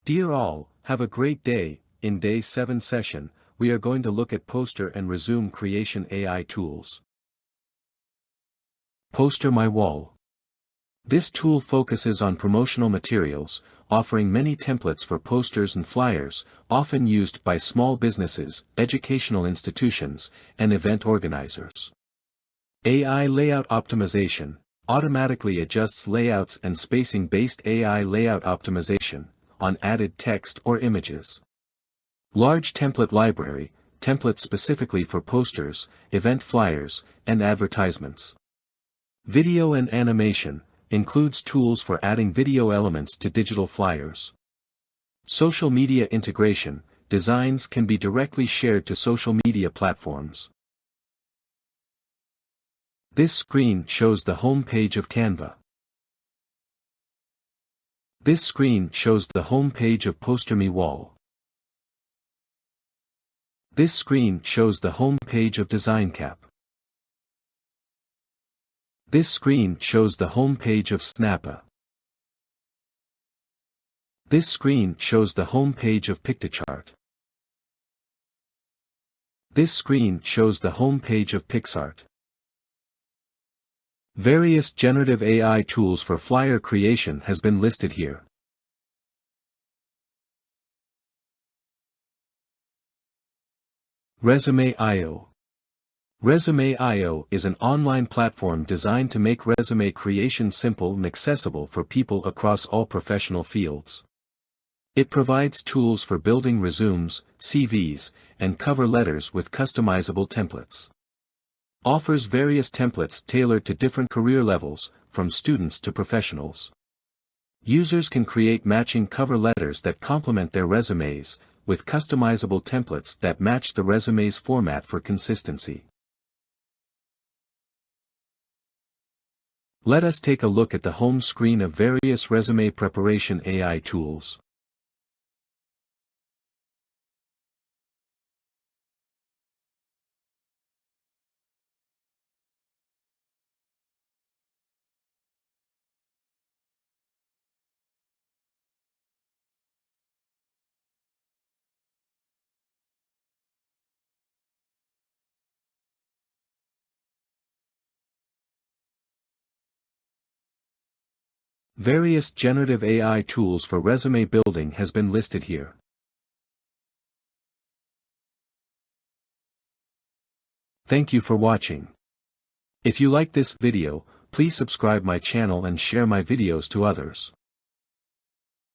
Dear all, have a great day. In day 7 session, we are going to look at poster and resume creation AI tools. Poster My Wall. This tool focuses on promotional materials, offering many templates for posters and flyers, often used by small businesses, educational institutions, and event organizers. AI Layout Optimization automatically adjusts layouts and spacing-based AI layout optimization on added text or images. Large template library, templates specifically for posters, event flyers, and advertisements. Video and animation includes tools for adding video elements to digital flyers. Social media integration, designs can be directly shared to social media platforms. This screen shows the home page of Canva. This screen shows the home page of Poster Me Wall. This screen shows the home page of DesignCap. This screen shows the home page of Snappa. This screen shows the home page of Pictochart. This screen shows the home page of PixArt. Various generative AI tools for flyer creation has been listed here. Resume.io. Resume.io is an online platform designed to make resume creation simple and accessible for people across all professional fields. It provides tools for building resumes, CVs, and cover letters with customizable templates. Offers various templates tailored to different career levels, from students to professionals. Users can create matching cover letters that complement their resumes, with customizable templates that match the resume's format for consistency. Let us take a look at the home screen of various resume preparation AI tools. Various generative AI tools for resume building has been listed here. Thank you for watching. If you like this video, please subscribe my channel and share my videos to others.